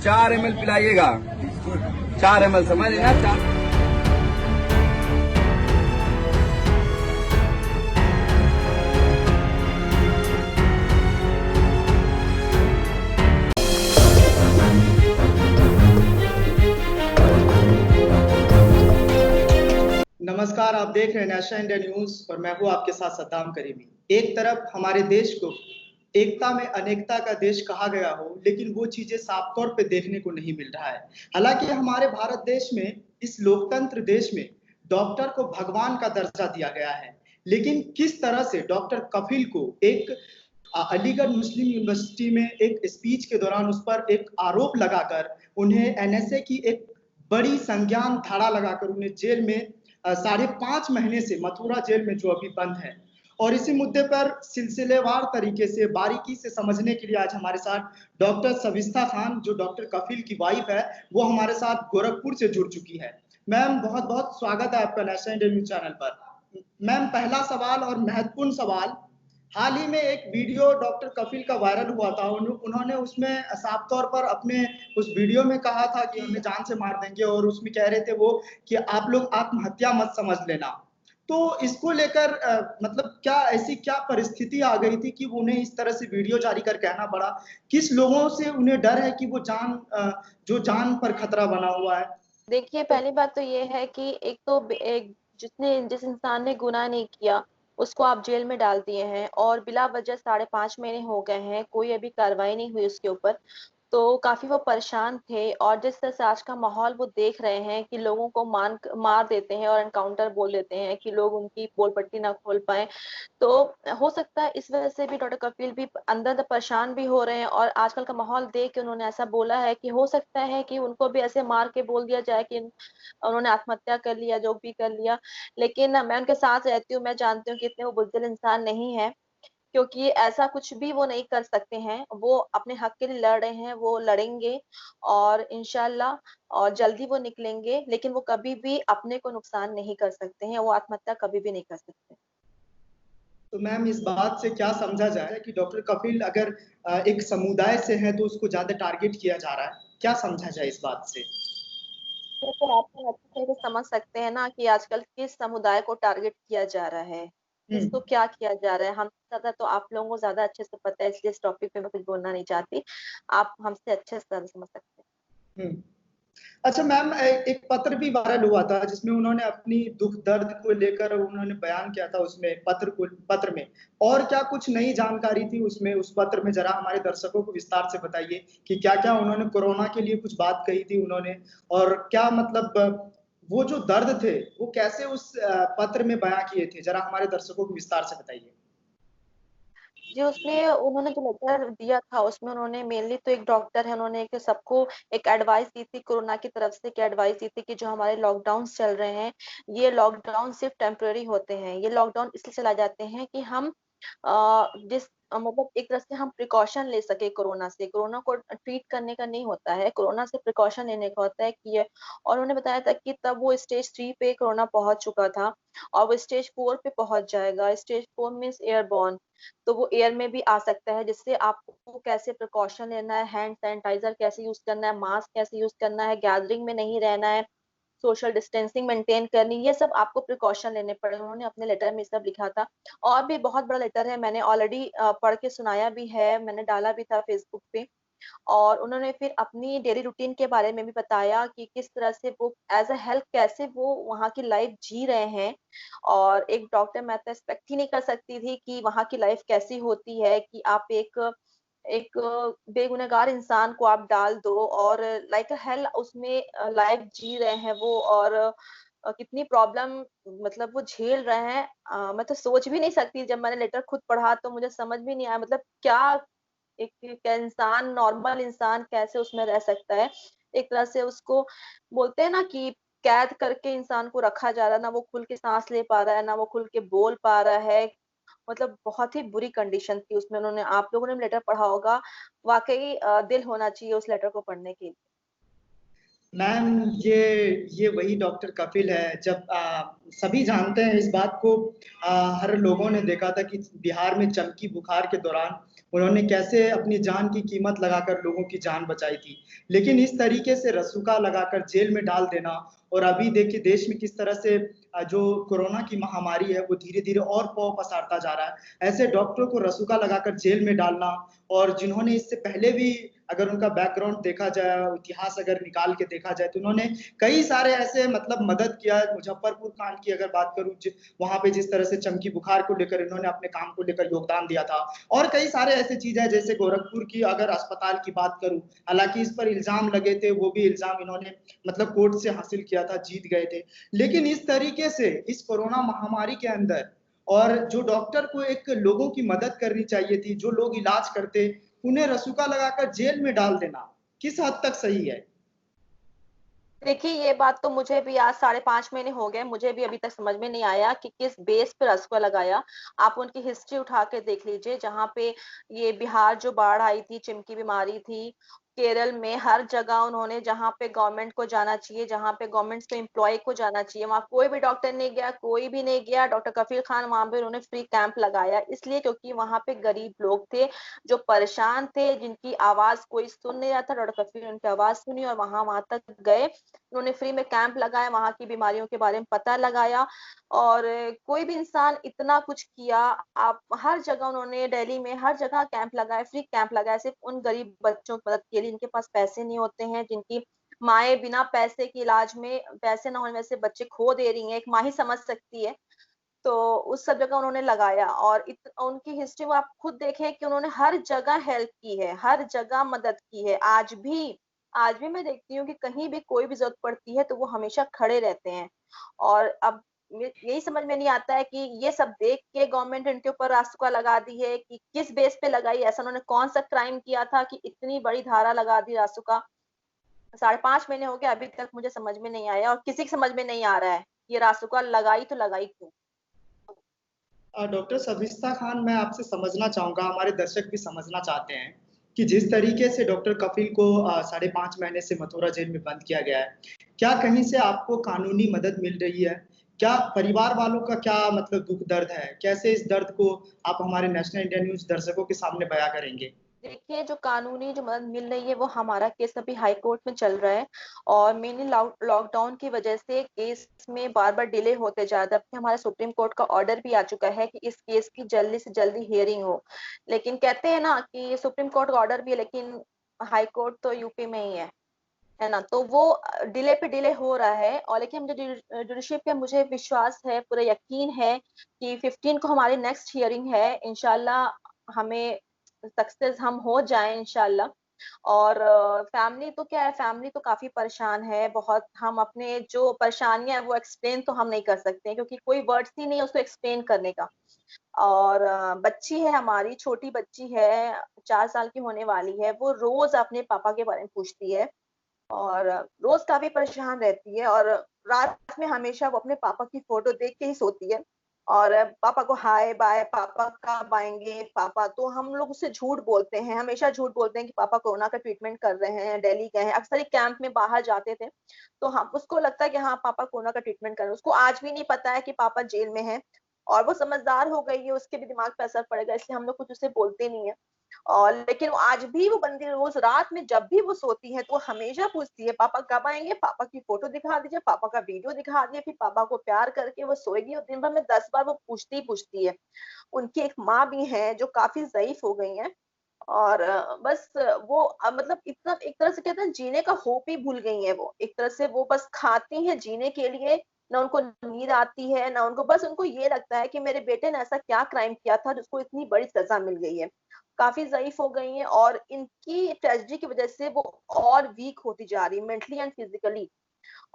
4 ml पिलाइएगा, 4 ml समझ रहे ना 4। नमस्कार, आप देख रहे हैं नेशनल इंडिया न्यूज और मैं हूं आपके साथ सद्दाम करीमी। एक तरफ हमारे देश को एकता में अनेकता का देश कहा गया हो, लेकिन वो चीजें साफ तौर पे देखने को नहीं मिल रहा है। हालांकि हमारे भारत देश में, इस लोकतंत्र देश में डॉक्टर को भगवान का दर्जा दिया गया है, लेकिन किस तरह से डॉक्टर कफिल को एक अलीगढ़ मुस्लिम यूनिवर्सिटी में एक स्पीच के दौरान उस पर एक आरोप लगाकर उन्हें एनएसए की एक बड़ी संज्ञान धारा लगाकर उन्हें जेल में 5.5 महीने से मथुरा जेल में जो अभी बंद है। और इसी मुद्दे पर सिलसिलेवार तरीके से बारीकी से समझने के लिए आज हमारे साथ डॉक्टर सविस्ता खान, जो डॉक्टर कफिल की वाइफ है, वो हमारे साथ गोरखपुर से जुड़ चुकी है। मैम, बहुत बहुत स्वागत है आपका नेशनल इंडिया न्यूज चैनल पर। मैम, पहला सवाल और महत्वपूर्ण सवाल, हाल ही में एक वीडियो डॉक्टर कफिल का वायरल हुआ था। उन्होंने उसमें साफ तौर पर अपने उस वीडियो में कहा था कि हमें जान से मार देंगे, और उसमें कह रहे थे वो कि आप लोग आत्महत्या मत समझ लेना। तो इसको लेकर मतलब क्या ऐसी क्या परिस्थिति आ गई थी कि उन्हें इस तरह से वीडियो जारी कर कहना पड़ा? किस लोगों से उन्हें डर है कि वो जो जान पर खतरा बना हुआ है? देखिए, पहली बात तो ये है कि जिस इंसान ने गुनाह नहीं किया, उसको आप जेल में डाल दिए हैं और बिला वजह 5.5 महीने हो गए हैं, कोई अभी कार्रवाई नहीं हुई उसके ऊपर। तो काफी वो परेशान थे, और जिस तरह से आज का माहौल वो देख रहे हैं कि लोगों को मार देते हैं और एनकाउंटर बोल देते हैं कि लोग उनकी पोल पट्टी ना खोल पाए। तो हो सकता है इस वजह से भी डॉक्टर कपिल भी अंदर अंदर परेशान भी हो रहे हैं, और आजकल का माहौल देख के उन्होंने ऐसा बोला है कि हो सकता है कि उनको भी ऐसे मार के बोल दिया जाए कि उन्होंने आत्महत्या कर लिया, जो भी कर लिया। लेकिन मैं उनके साथ रहती हूँ, मैं जानती हूँ कि इतने वो बुज़दिल इंसान नहीं है, क्योंकि ऐसा कुछ भी वो नहीं कर सकते हैं। वो अपने हक के लिए लड़ रहे हैं, वो लड़ेंगे और इंशाल्लाह और जल्दी वो निकलेंगे, लेकिन वो कभी भी अपने को नुकसान नहीं कर सकते हैं, वो आत्महत्या कभी भी नहीं कर सकते। तो मैम, इस बात से क्या समझा जाए कि डॉक्टर कपिल अगर एक समुदाय से है तो उसको ज्यादा टारगेट किया जा रहा है? क्या समझा जाए इस बात से? ये तो आप लोग अच्छी तरह से समझ सकते हैं ना कि आजकल किस समुदाय को टारगेट किया जा रहा है, किसको हम्म। क्या किया जा रहा है। हम ज्यादा तो आप लोगों को ज्यादा अच्छे से पता है, इसलिए इस टॉपिक पे मैं कुछ बोलना नहीं चाहती। आप हमसे अच्छे से ज्यादा समझ सकते हैं। हम्म। अच्छा मैम, एक पत्र भी वायरल हुआ था जिसमें उन्होंने अपनी दुख दर्द को लेकर उन्होंने बयान किया था उसमें, पत्र में। और क्या कुछ नई जानकारी थी उसमें, उस पत्र में? जरा हमारे दर्शकों को विस्तार से बताइए कि क्या क्या उन्होंने कोरोना के लिए कुछ बात कही थी उन्होंने, और क्या मतलब वो जो दर्द थे वो कैसे उस पत्र में बयां किए थे? जरा हमारे दर्शकों को विस्तार से बताइए। जी, उसमें उन्होंने जो लेटर दिया था, उसमें उन्होंने मेनली तो एक डॉक्टर है, उन्होंने एक सबको एक एडवाइस दी थी कोरोना की तरफ से, कि एडवाइस दी थी कि जो हमारे लॉकडाउन चल रहे हैं, ये लॉकडाउन सिर्फ टेम्पररी होते हैं। ये लॉकडाउन इसलिए चला जाते हैं कि हम मतलब एक तरह से हम प्रिकॉशन ले सके कोरोना से। कोरोना को ट्रीट करने का नहीं होता है, कोरोना से प्रिकॉशन लेने का होता है कि ये। और उन्होंने बताया था कि तब वो स्टेज 3 पे कोरोना पहुंच चुका था, और वो स्टेज 4 पे पहुंच जाएगा। स्टेज 4 मीन्स एयरबॉर्न, तो वो एयर में भी आ सकता है, जिससे आपको कैसे प्रिकॉशन लेना है, हैंड सैनिटाइजर कैसे यूज करना है, मास्क कैसे यूज करना है, गैदरिंग में नहीं रहना है, सोशल डिस्टेंसिंग मेंटेन करनी, ये सब आपको प्रिकॉशन लेने पड़े। उन्होंने अपने लेटर में सब लिखा था। और भी बहुत बड़ा लेटर है, मैंने ऑलरेडी पढ़ के सुनाया भी है, मैंने डाला भी था फेसबुक पे। और उन्होंने फिर अपनी डेली रूटीन के बारे में भी बताया कि किस तरह से वो एज अ हेल्थ कैसे वो वहाँ की लाइफ जी रहे हैं। और एक डॉक्टर, मैं तो एक्सपेक्ट ही नहीं कर सकती थी कि वहाँ की लाइफ कैसी होती है, कि आप एक एक बेगुनहगार इंसान को आप डाल दो और लाइक हेल उसमें लाइफ जी रहे हैं वो। और कितनी प्रॉब्लम मतलब वो झेल रहे हैं, मैं तो सोच भी नहीं सकती। जब मैंने लेटर खुद पढ़ा तो मुझे समझ भी नहीं आया, मतलब क्या एक एक इंसान, नॉर्मल इंसान कैसे उसमें रह सकता है। एक तरह से उसको बोलते हैं ना कि कैद करके इंसान को रखा जा रहा है, ना वो खुल के सांस ले पा रहा है, ना वो खुल के बोल पा रहा है। मतलब बहुत ही बुरी कंडीशन थी उसमें। उन्होंने, आप लोगों ने लेटर पढ़ा होगा, वाकई दिल होना चाहिए उस लेटर को पढ़ने के लिए। मैम, ये वही डॉक्टर कपिल है। जब सभी जानते हैं इस बात को। हर लोगों ने देखा था कि बिहार में चमकी बुखार के दौरान उन्होंने कैसे अपनी जान की कीमत लगाकर लोगों की जान बचाई थी। लेकिन इस तरीके से रसूखा लगाकर जेल में डाल देना, और अभी देखिए देश में किस तरह से जो कोरोना की महामारी है वो धीरे-धीरे और पौ पसारता जा रहा है। ऐसे डॉक्टरों को रसूखा लगाकर जेल में डालना, और जिन्होंने इससे पहले भी अगर उनका बैकग्राउंड देखा जाए, इतिहास अगर निकाल के देखा जाए, तो उन्होंने कई सारे ऐसे मतलब मदद किया। मुजफ्फरपुर कांड की अगर बात करूँ, वहाँ पे जिस तरह से चमकी बुखार को लेकर इन्होंने अपने काम को लेकर योगदान दिया था, और कई सारे ऐसे चीज़ है जैसे गोरखपुर की अगर अस्पताल की बात करूँ, हालाँकि इस पर इल्ज़ाम लगे थे, वो भी इल्ज़ाम इन्होंने मतलब कोर्ट से हासिल किया था, जीत गए थे। लेकिन इस तरीके से इस कोरोना महामारी के अंदर, और जो डॉक्टर को एक लोगों की मदद करनी चाहिए थी, जो लोग इलाज करते, उन्हें रसूखा लगाकर जेल में डाल देना, किस हद तक सही है? देखिए, ये बात तो मुझे भी आज 5.5 महीने हो गए, मुझे भी अभी तक समझ में नहीं आया कि किस बेस पे रसुआ लगाया। आप उनकी हिस्ट्री उठा के देख लीजिए, जहाँ पे ये बिहार जो बाढ़ आई थी, चिमकी बीमारी थी, केरल में हर जगह उन्होंने जहाँ पे गवर्नमेंट को जाना चाहिए, जहाँ पे गवर्नमेंट के एम्प्लॉयी को जाना चाहिए, वहाँ कोई भी डॉक्टर नहीं गया, कोई भी नहीं गया। डॉक्टर कफील खान वहाँ पे उन्होंने फ्री कैंप लगाया, इसलिए क्योंकि वहाँ पे गरीब लोग थे, जो परेशान थे, जिनकी आवाज़ कोई सुन नहीं रहा था। डॉक्टर कफील ने उनकी आवाज़ सुनी और वहाँ तक गए। उन्होंने फ्री में कैंप लगाया, वहाँ की बीमारियों के बारे में पता लगाया, और कोई भी इंसान इतना कुछ किया। आप हर जगह उन्होंने दिल्ली में हर जगह कैंप लगाए, फ्री कैंप लगाए, सिर्फ उन गरीब बच्चों की मदद के लिए जिनके पास पैसे नहीं होते हैं, जिनकी माएँ बिना पैसे के इलाज में पैसे ना होने वजह से बच्चे खो दे रही हैं, एक माँ ही समझ सकती है। तो उस सब जगह उन्होंने लगाया, और उनकी हिस्ट्री वो आप खुद देखें कि उन्होंने हर जगह हेल्प की है, हर जगह मदद की है। आज भी मैं देखती हूँ कि कहीं भी कोई भी ज़रूरत पड़ती है तो वो हमेशा खड़े रहते हैं। और अब यही समझ में नहीं आता है कि ये सब देख के गवर्नमेंट इनके ऊपर रासुका लगा दी है कि किस बेस पे लगाई, ऐसा उन्होंने कौन सा क्राइम किया था कि इतनी बड़ी धारा लगा दी रासुका। 5.5 महीने हो गए, अभी तक मुझे समझ में नहीं आया और किसी की समझ में नहीं आ रहा है ये रासुका लगाई तो लगाई क्यों। डॉक्टर सबिस्ता खान, मैं आपसे समझना चाहूँगा, हमारे दर्शक भी समझना चाहते हैं कि जिस तरीके से डॉक्टर कपिल को 5.5 महीने से मथुरा जेल में बंद किया गया है, क्या कहीं से आपको कानूनी मदद मिल रही है? क्या परिवार वालों का क्या मतलब दुःख दर्द है? कैसे इस दर्द को आप हमारे नेशनल इंडिया न्यूज़ दर्शकों के सामने बयाँ करेंगे? देखिए, जो कानूनी जो मदद मिल रही है वो हमारा केस अभी हाई कोर्ट में चल रहा है, और मेनली लॉकडाउन की वजह से केस में बार-बार डिले होते जा रहा है। जबकि हमारे सुप्रीम कोर्ट का ऑर्डर भी आ चुका है कि इस केस की जल्दी से जल्दी हियरिंग हो। लेकिन कहते हैं ना कि सुप्रीम कोर्ट का ऑर्डर भी है, लेकिन हाई कोर्ट तो यूपी में ही है ना? तो वो डिले पे डिले हो रहा है, और लेकिन मुझे जुडिशरी पे मुझे विश्वास है, पूरा यकीन है कि 15 को हमारी नेक्स्ट हियरिंग है। इंशाल्लाह हमें सक्सेस हम हो जाएँ इंशाल्लाह। और फैमिली तो क्या है, फैमिली तो काफ़ी परेशान है बहुत। हम अपने जो परेशानियाँ हैं वो एक्सप्लेन तो हम नहीं कर सकते हैं, क्योंकि कोई वर्ड्स ही नहीं है उसको एक्सप्लेन करने का। और बच्ची है हमारी, छोटी बच्ची है, 4 साल की होने वाली है, वो रोज़ अपने पापा के बारे में पूछती है। और रोज़ काफ़ी परेशान रहती है, और रात में हमेशा वो अपने पापा की फ़ोटो देख के ही सोती है। और पापा को हाय बाय, पापा कब आएँगे पापा, तो हम लोग उससे झूठ बोलते हैं, हमेशा झूठ बोलते हैं कि पापा कोरोना का ट्रीटमेंट कर रहे हैं, दिल्ली गए हैं। अक्सर ही कैंप में बाहर जाते थे, तो हम उसको लगता है कि हाँ, पापा कोरोना का ट्रीटमेंट कर रहे हैं। उसको आज भी नहीं पता है कि पापा जेल में हैं, और वो समझदार हो गई है, उसके भी दिमाग पे असर पड़ेगा, इसलिए हम लोग कुछ उसे बोलते नहीं है। और लेकिन आज भी वो बंदी रोज रात में जब भी वो सोती है तो हमेशा पूछती है पापा कब आएंगे, पापा की फोटो दिखा दीजिए, पापा का वीडियो दिखा दीजिए। फिर पापा को प्यार करके वो सोएगी, और दिन भर में 10 बार वो पूछती ही पूछती है। उनकी एक माँ भी है जो काफी ज़ईफ हो गई हैं, और बस वो मतलब इतना एक तरह से कहते हैं जीने का होप ही भूल गई है वो। एक तरह से वो बस खाती हैं जीने के लिए, ना उनको नींद आती है, ना उनको, बस उनको ये लगता है कि मेरे बेटे ने ऐसा क्या क्राइम किया था जिसको इतनी बड़ी सज़ा मिल गई है। काफ़ी ज़ईफ हो गई हैं, और इनकी ट्रेजेडी की वज़ह से वो और वीक होती जा रही है मेंटली एंड फिज़िकली।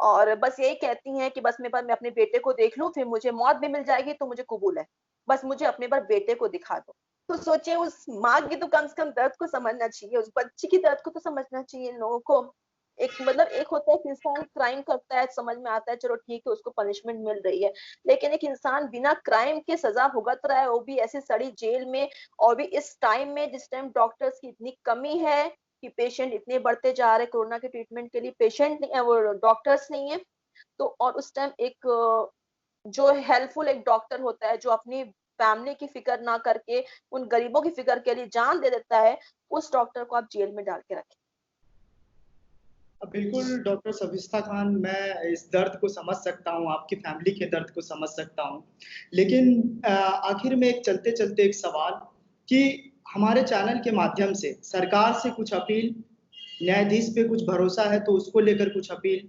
और बस यही कहती हैं कि बस मेरे पास मैं अपने बेटे को देख लूँ, फिर मुझे मौत भी मिल जाएगी तो मुझे कबूल है। बस मुझे अपने बार बेटे को दिखा दो। तो सोचिए उस माँ की तो कम से कम दर्द को समझना चाहिए, उस बच्ची की दर्द को तो समझना चाहिए इन लोगों को। एक मतलब एक होता है कि इंसान क्राइम करता है, समझ में आता है चलो ठीक है उसको पनिशमेंट मिल रही है। लेकिन एक इंसान बिना क्राइम के सज़ा भुगत रहा है, वो भी ऐसी सड़ी जेल में, और भी इस टाइम में जिस टाइम डॉक्टर्स की इतनी कमी है, कि पेशेंट इतने बढ़ते जा रहे हैं, कोरोना के ट्रीटमेंट के लिए पेशेंट नहीं, वो डॉक्टर्स नहीं है। तो और उस टाइम एक जो हेल्पफुल एक डॉक्टर होता है, जो अपनी फैमिली की फिक्र ना करके उन गरीबों की फिक्र के लिए जान दे देता है, उस डॉक्टर को आप जेल में डाल के रखें। बिल्कुल डॉक्टर शबिस्ता खान, मैं इस दर्द को समझ सकता हूँ, आपकी फैमिली के दर्द को समझ सकता हूँ। लेकिन आखिर में एक चलते-चलते एक सवाल कि हमारे चैनल के माध्यम से सरकार से कुछ अपील, न्यायाधीश पे कुछ भरोसा है तो उसको लेकर कुछ अपील?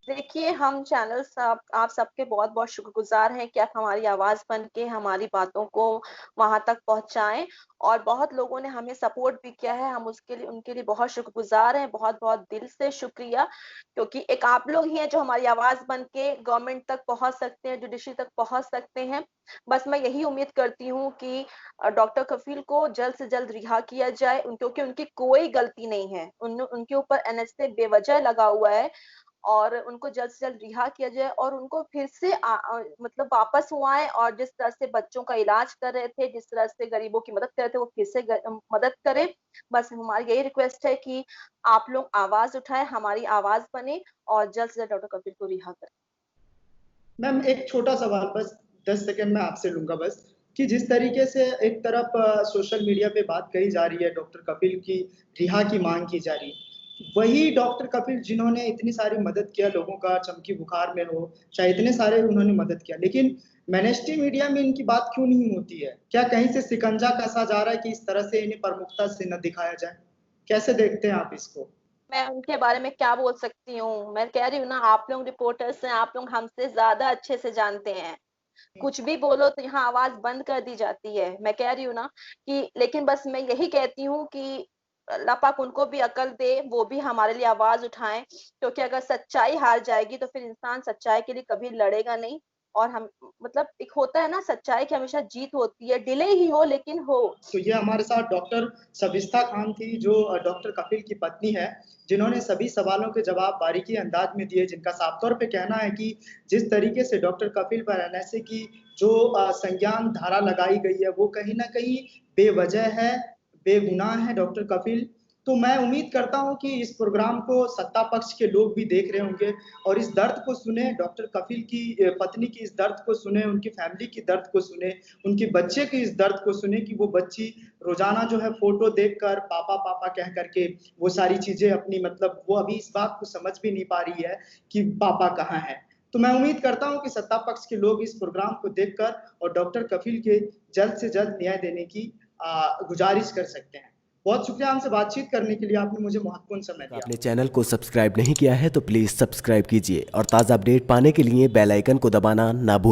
देखिए, हम चैनल साब आप सबके बहुत-बहुत शुक्रगुज़ार हैं कि आप हमारी आवाज़ बन के हमारी बातों को वहाँ तक पहुँचाएँ और बहुत लोगों ने हमें सपोर्ट भी किया है, हम उसके लिए उनके लिए बहुत शुक्रगुज़ार हैं, बहुत-बहुत दिल से शुक्रिया। क्योंकि एक आप लोग ही हैं जो हमारी आवाज़ बन के गवर्नमेंट तक पहुँच सकते हैं, जुडिशरी तक पहुँच सकते हैं। बस मैं यही उम्मीद करती हूँ कि डॉक्टर कफ़ील को जल्द से जल्द रिहा किया जाए क्योंकि उनकी कोई गलती नहीं है। उनके ऊपर एनएचए बेवजह लगा हुआ है और उनको जल्द से जल्द रिहा किया जाए और उनको फिर से मतलब वापस वो आएँ और जिस तरह से बच्चों का इलाज कर रहे थे, जिस तरह से गरीबों की मदद कर रहे थे, वो फिर से मदद करें। बस हमारी यही रिक्वेस्ट है कि आप लोग आवाज़ उठाएँ, हमारी आवाज़ बनें और जल्द से जल्द डॉक्टर कफ़ील को रिहा करें। मैम एक छोटा सवाल बस 10 सेकंड मैं आपसे लूँगा बस, कि जिस तरीके से एक तरफ सोशल मीडिया पे बात कही जा रही है, डॉक्टर कपिल की रिहा की माँग की जा रही है। वही डॉक्टर कपिल जिन्होंने इतनी सारी मदद किया लोगों का चमकी बुखार में हो, चाहे इतने सारे उन्होंने मदद किया, लेकिन मेनस्ट्रीम मीडिया में इनकी बात क्यों नहीं होती है? क्या कहीं से शिकंजा कसा जा रहा है कि इस तरह से इन्हें प्रमुखता से न दिखाया जाए? कैसे देखते हैं आप इसको? मैं उनके बारे में क्या बोल सकती हूँ? मैं कह रही हूँ ना, आप लोग रिपोर्टर्स हैं, आप लोग हमसे ज़्यादा अच्छे से जानते हैं। कुछ भी बोलो तो यहाँ आवाज़ बंद कर दी जाती है। मैं कह रही हूँ ना कि लेकिन बस मैं यही कहती हूँ कि अल्लाह पाक उनको भी अकल दे, वो भी हमारे लिए आवाज़ उठाएँ, क्योंकि अगर सच्चाई हार जाएगी तो फिर इंसान सच्चाई के लिए कभी लड़ेगा नहीं और हम मतलब एक होता है ना, सच्चाई की हमेशा जीत होती है, डिले ही हो लेकिन हो। तो ये हमारे साथ डॉक्टर शबिस्ता खान थी जो डॉक्टर कपिल की पत्नी है, जिन्होंने सभी सवालों के जवाब बारीकी अंदाज में दिए, जिनका साफ तौर पे कहना है कि जिस तरीके से डॉक्टर कपिल पर एनएसए की जो संज्ञान धारा लगाई गई है, वो कहीं न कहीं बेवजह है, बेगुनाह है डॉक्टर कपिल। तो मैं उम्मीद करता हूँ कि इस प्रोग्राम को सत्ता पक्ष के लोग भी देख रहे होंगे और इस दर्द को सुने, डॉक्टर कपिल की पत्नी की इस दर्द को सुने, उनकी फैमिली की दर्द को सुने, उनके बच्चे की इस दर्द को सुने कि वो बच्ची रोज़ाना जो है फ़ोटो देखकर पापा, पापा कह कर के वो सारी चीज़ें अपनी मतलब वो अभी इस बात को समझ भी नहीं पा रही है कि पापा कहाँ हैं। तो मैं उम्मीद करता हूँ कि सत्ता पक्ष के लोग इस प्रोग्राम को देखकर और डॉक्टर कपिल के जल्द से जल्द न्याय देने की गुज़ारिश कर सकते हैं। बहुत शुक्रिया हमसे बातचीत करने के लिए, आपने मुझे महत्वपूर्ण समय दिया। आपने चैनल को सब्सक्राइब नहीं किया है तो प्लीज़ सब्सक्राइब कीजिए और ताज़ा अपडेट पाने के लिए बेल आइकन को दबाना ना भूलें।